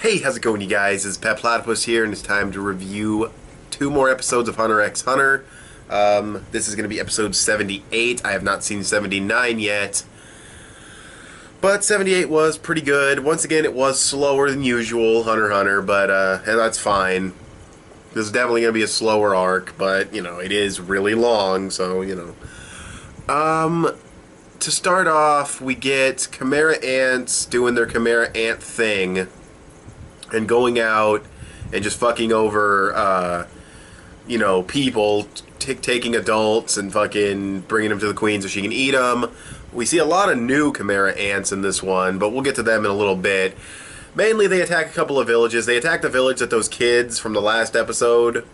Hey, how's it going, you guys? It's petplatypus here, and it's time to review 2 more episodes of Hunter x Hunter. This is going to be episode 78. I have not seen 79 yet, but 78 was pretty good. Once again, it was slower than usual, Hunter x Hunter, but and that's fine. This is definitely going to be a slower arc, but, you know, it is really long, so, you know. To start off, we get Chimera ants doing their Chimera ant thing and going out and just fucking over, you know, people, taking adults and fucking bringing them to the queen so she can eat them. We see a lot of new Chimera ants in this one, but we'll get to them in a little bit. Mainly, they attack a couple of villages. They attack the village that those kids from the last episode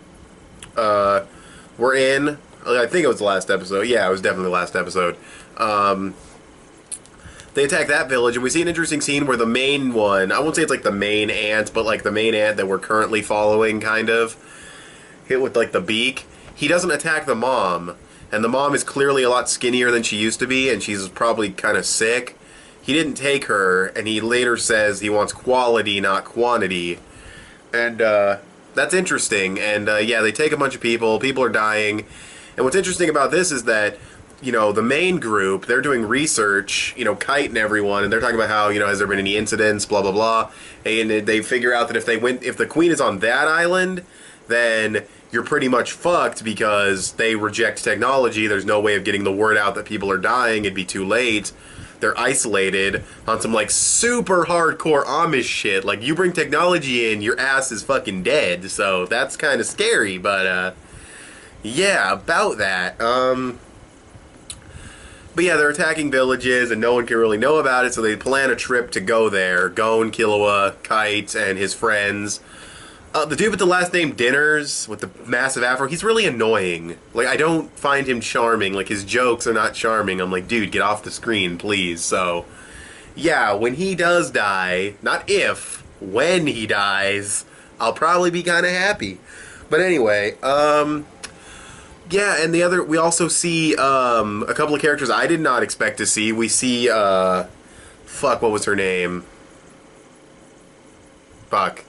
were in. I think it was the last episode. Yeah, it was definitely the last episode. They attack that village, and we see an interesting scene where the main one, I won't say it's like the main ant, but like the main ant that we're currently following, kind of, hit with like the beak, he doesn't attack the mom. And the mom is clearly a lot skinnier than she used to be, and she's probably kind of sick. He didn't take her, and he later says he wants quality, not quantity. And that's interesting. And yeah, they take a bunch of people. People are dying. And what's interesting about this is that, you know, the main group, they're doing research, you know, Kite and everyone, and they're talking about how, you know, has there been any incidents, blah, blah, blah. And they figure out that if the queen is on that island, then you're pretty much fucked because they reject technology. There's no way of getting the word out that people are dying. It'd be too late. They're isolated on some, like, super hardcore Amish shit. Like, you bring technology in, your ass is fucking dead. So that's kind of scary, but, yeah, about that. But yeah, they're attacking villages, and no one can really know about it, so they plan a trip to go there. Gon, Killua, Kite, and his friends. The dude with the last name Dinners, with the massive afro, he's really annoying. Like, I don't find him charming. Like, his jokes are not charming. I'm like, dude, get off the screen, please. So, yeah, when he does die, not if, when he dies, I'll probably be kind of happy. But anyway, yeah, and we also see a couple of characters I did not expect to see. We see, fuck, what was her name? Fuck.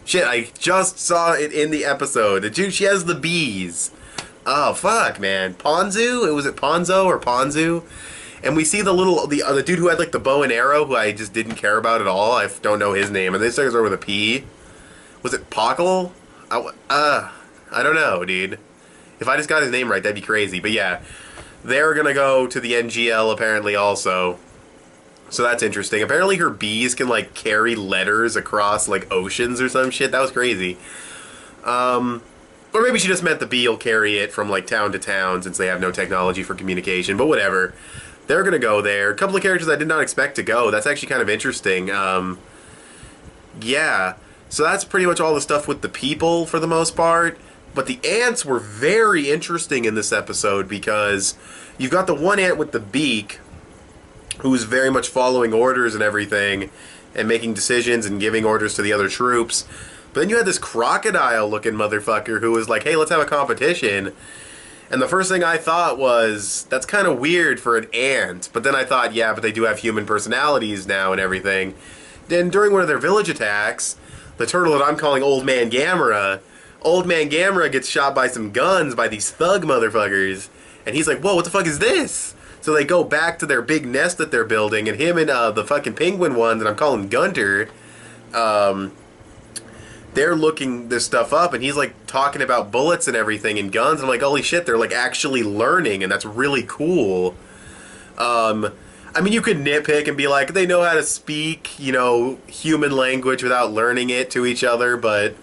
Shit, I just saw it in the episode. The dude, she has the bees. Oh, fuck, man. Ponzu? Was it Ponzo or Ponzu? And we see the dude who had, like, the bow and arrow, who I just didn't care about at all. I don't know his name. And they started with a P. Was it Pockle? I don't know, dude. If I just got his name right, that'd be crazy. But yeah, they're gonna go to the NGL apparently also. So that's interesting. Apparently her bees can, like, carry letters across, like, oceans or some shit. That was crazy. Or maybe she just meant the bee will carry it from, like, town to town since they have no technology for communication. But whatever. They're gonna go there. A couple of characters I did not expect to go. That's actually kind of interesting. Yeah. So that's pretty much all the stuff with the people for the most part. But the ants were very interesting in this episode because you've got the one ant with the beak who's very much following orders and everything and making decisions and giving orders to the other troops. But then you had this crocodile-looking motherfucker who was like, hey, let's have a competition. And the first thing I thought was, that's kind of weird for an ant. But then I thought, yeah, but they do have human personalities now and everything. Then during one of their village attacks, the turtle that I'm calling Old Man Gamera gets shot by some guns by these thug motherfuckers. And he's like, whoa, what the fuck is this? So they go back to their big nest that they're building, and him and the fucking penguin one that I'm calling Gunter, they're looking this stuff up, and he's like talking about bullets and everything and guns. And I'm like, holy shit, they're like actually learning, and that's really cool. I mean, you could nitpick and be like, they know how to speak, you know, human language without learning it to each other, but,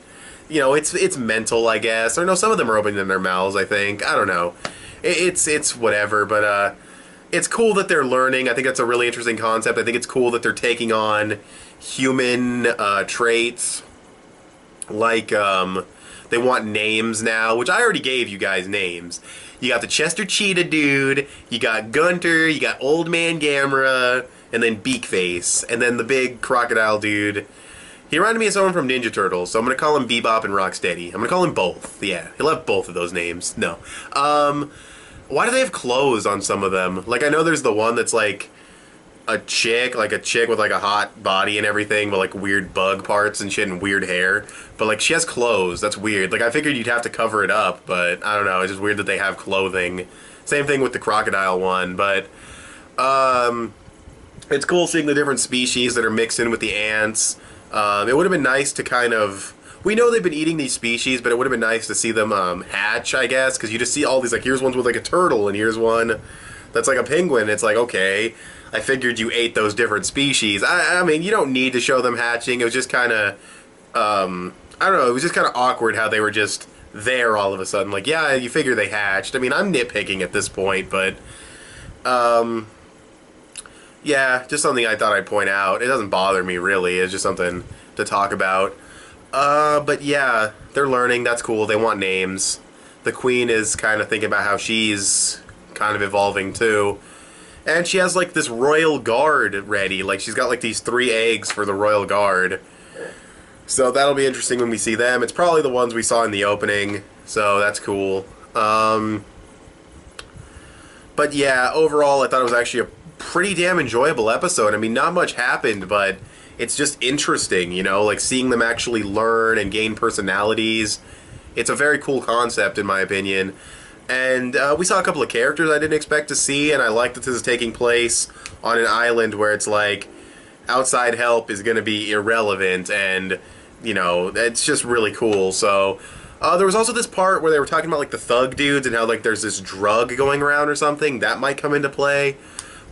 you know, it's mental, I guess. Or no, some of them are opening their mouths, I think. I don't know. It's whatever, but it's cool that they're learning. I think that's a really interesting concept. I think it's cool that they're taking on human traits. Like, they want names now, which I already gave you guys names. You got the Chester Cheetah dude, you got Gunter, you got Old Man Gamera, and then Beakface, and then the big crocodile dude. He reminded me of someone from Ninja Turtles, so I'm going to call him Bebop and Rocksteady. I'm going to call him both. Yeah, he'll have both of those names. No. Why do they have clothes on some of them? Like, I know there's the one that's like, a chick with like a hot body and everything, but like weird bug parts and shit and weird hair. But like she has clothes. That's weird. Like I figured you'd have to cover it up, but I don't know. It's just weird that they have clothing. Same thing with the crocodile one, but it's cool seeing the different species that are mixed in with the ants. It would have been nice to kind of... We know they've been eating these species, but it would have been nice to see them hatch, I guess, because you just see all these, like, here's ones with, like, a turtle, and here's one that's like a penguin. It's like, okay, I figured you ate those different species. I mean, you don't need to show them hatching. It was just kind of, I don't know, it was just kind of awkward how they were just there all of a sudden. Like, yeah, you figure they hatched. I mean, I'm nitpicking at this point, but, yeah, just something I thought I'd point out. It doesn't bother me, really. It's just something to talk about. But yeah, they're learning. That's cool. They want names. The queen is kind of thinking about how she's kind of evolving, too. And she has, like, this royal guard ready. Like, she's got, like, these 3 eggs for the royal guard. So that'll be interesting when we see them. It's probably the ones we saw in the opening. So that's cool. But yeah, overall, I thought it was actually a pretty damn enjoyable episode. I mean, not much happened, but it's just interesting, you know, like seeing them actually learn and gain personalities. It's a very cool concept, in my opinion. And we saw a couple of characters I didn't expect to see, and I like that this is taking place on an island where it's like outside help is going to be irrelevant, and, you know, it's just really cool. So there was also this part where they were talking about like the thug dudes and how like there's this drug going around or something that might come into play.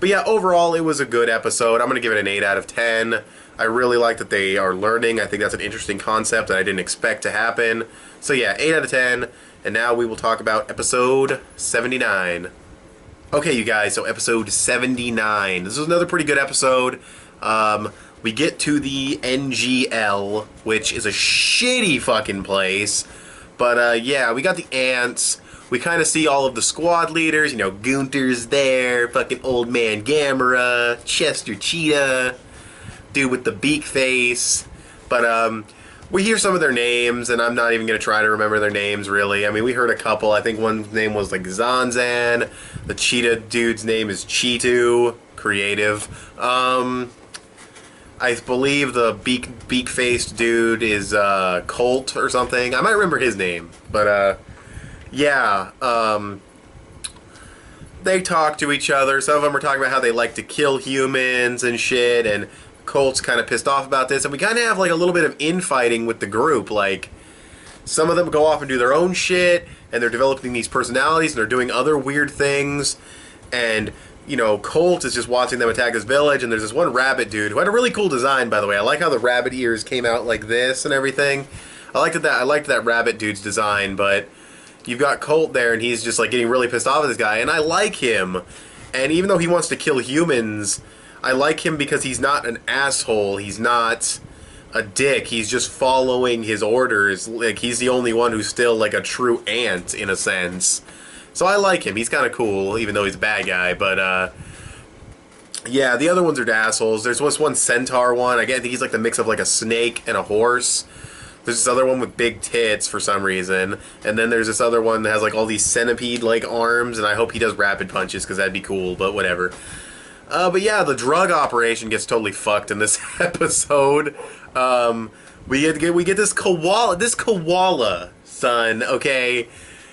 But yeah, overall, it was a good episode. I'm going to give it an 8 out of 10. I really like that they are learning. I think that's an interesting concept that I didn't expect to happen. So yeah, 8 out of 10. And now we will talk about episode 79. Okay, you guys, so episode 79. This was another pretty good episode. We get to the NGL, which is a shitty fucking place. But yeah, we got the ants. We kind of see all of the squad leaders, you know, Gunther's there, fucking Old Man Gamera, Chester Cheetah, dude with the beak face. But we hear some of their names, and I'm not even going to try to remember their names, really. I mean, we heard a couple. I think one's name was like Zanzan. The cheetah dude's name is Cheetu. Creative. I believe the beak-faced dude is Colt or something. I might remember his name, but yeah, they talk to each other. Some of them are talking about how they like to kill humans and shit, and Colt's kind of pissed off about this. And we kind of have like a little bit of infighting with the group. Like, some of them go off and do their own shit, and they're developing these personalities, and they're doing other weird things. And, you know, Colt is just watching them attack his village, and there's this one rabbit dude who had a really cool design, by the way. I like how the rabbit ears came out like this and everything. I liked that rabbit dude's design, but you've got Colt there, and he's just like getting really pissed off at this guy, and I like him. And even though he wants to kill humans, I like him because he's not an asshole. He's not a dick. He's just following his orders. Like, he's the only one who's still like a true ant in a sense. So I like him. He's kind of cool, even though he's a bad guy. But yeah, the other ones are assholes. There's this one centaur one. I think he's like the mix of like a snake and a horse. There's this other one with big tits for some reason. And then there's this other one that has like all these centipede-like arms, and I hope he does rapid punches because that'd be cool, but whatever. But yeah, the drug operation gets totally fucked in this episode. We get this koala, son, okay?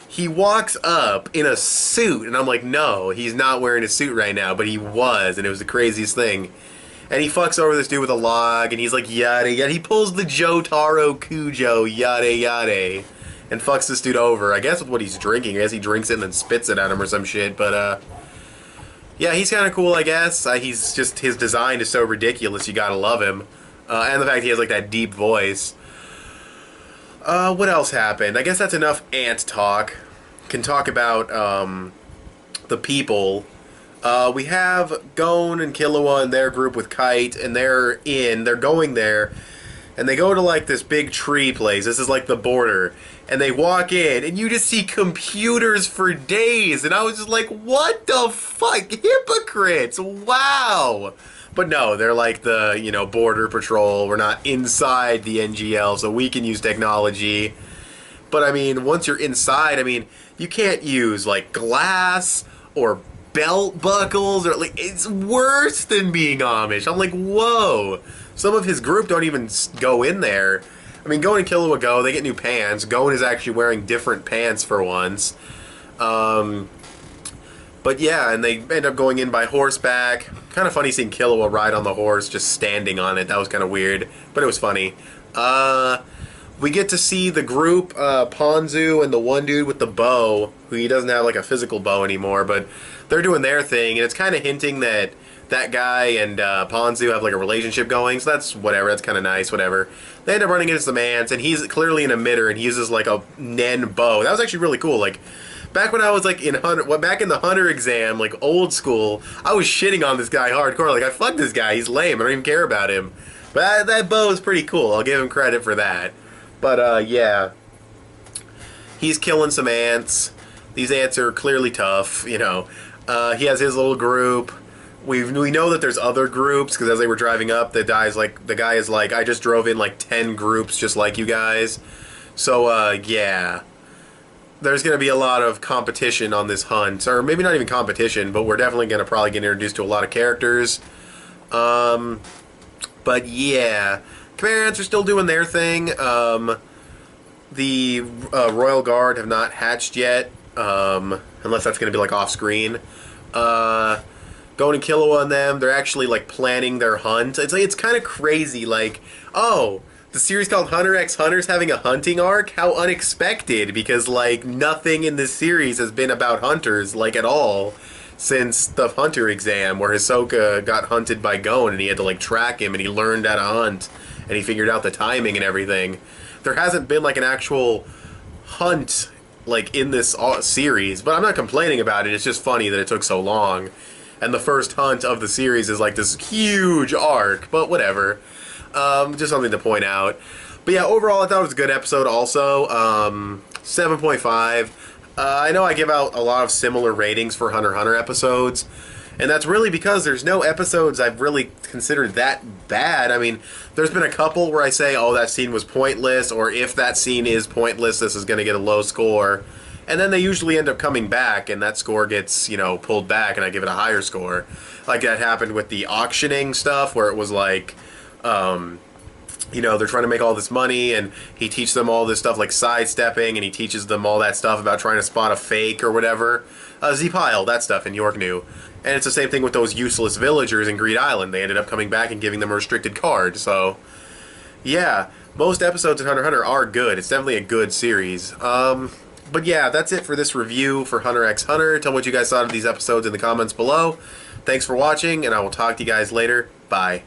He walks up in a suit, and I'm like, no, he's not wearing a suit right now, but he was, and it was the craziest thing. And he fucks over this dude with a log, and he's like, yada yada. He pulls the Jotaro Kujo, yada yada, and fucks this dude over. I guess with what he's drinking. I guess he drinks it and then spits it at him or some shit. But yeah, he's kind of cool, I guess. He's just, his design is so ridiculous, you gotta love him. And the fact he has like that deep voice. What else happened? I guess that's enough ant talk. Can talk about the people. We have Gon and Killua and their group with Kite, and they're going there, and they go to like this big tree place. This is like the border, and they walk in, and you just see computers for days, and I was just like, what the fuck? Hypocrites! Wow! But no, they're like the, you know, border patrol. We're not inside the NGL, so we can use technology. But I mean, once you're inside, I mean, you can't use like glass or belt buckles, or like it's worse than being Amish. I'm like, whoa. Some of his group don't even go in there. I mean, Gon and Killua go. They get new pants. Gon is actually wearing different pants for once. But yeah, and they end up going in by horseback. Kind of funny seeing Killua ride on the horse, just standing on it. That was kind of weird, but it was funny. We get to see the group, Ponzu and the one dude with the bow, who he doesn't have like a physical bow anymore, but they're doing their thing, and it's kind of hinting that that guy and Ponzu have like a relationship going, so that's whatever, that's kind of nice, whatever. They end up running into some ants, and he's clearly an emitter, and he uses like a Nen bow. That was actually really cool. Like, back when I was like back in the Hunter exam, like old school, I was shitting on this guy hardcore. Like, I fuck this guy, he's lame, I don't even care about him. But that bow is pretty cool, I'll give him credit for that. But yeah, he's killing some ants. These ants are clearly tough, you know. He has his little group. We know that there's other groups, because as they were driving up, the guy is like, I just drove in like 10 groups just like you guys. So yeah, there's going to be a lot of competition on this hunt, or maybe not even competition, but we're definitely going to probably get introduced to a lot of characters. But yeah, Khmer ants are still doing their thing. The Royal Guard have not hatched yet, unless that's going to be like off screen. Gon and Killua and them, they're actually like planning their hunt. It's kind of crazy. Like, oh, the series called Hunter x Hunter's having a hunting arc? How unexpected, because like nothing in this series has been about hunters like at all since the Hunter exam, where Hisoka got hunted by Gon and he had to like track him, and he learned how to hunt and he figured out the timing and everything. There hasn't been like an actual hunt like in this series, but I'm not complaining about it. It's just funny that it took so long. And the first hunt of the series is like this huge arc, but whatever. Just something to point out. But yeah, overall I thought it was a good episode also. 7.5. I know I give out a lot of similar ratings for Hunter x Hunter episodes, and that's really because there's no episodes I've really considered that bad. I mean, there's been a couple where I say, oh, that scene was pointless, or if that scene is pointless, this is going to get a low score. And then they usually end up coming back, and that score gets, you know, pulled back, and I give it a higher score. Like that happened with the auctioning stuff, where it was like, you know, they're trying to make all this money, and he teaches them all this stuff like sidestepping, and he teaches them all that stuff about trying to spot a fake or whatever. Z-Pile, that stuff in York knew. And it's the same thing with those useless villagers in Greed Island. They ended up coming back and giving them a restricted card. So, yeah, most episodes of Hunter x Hunter are good. It's definitely a good series. But yeah, that's it for this review for Hunter x Hunter. Tell me what you guys thought of these episodes in the comments below. Thanks for watching, and I will talk to you guys later. Bye.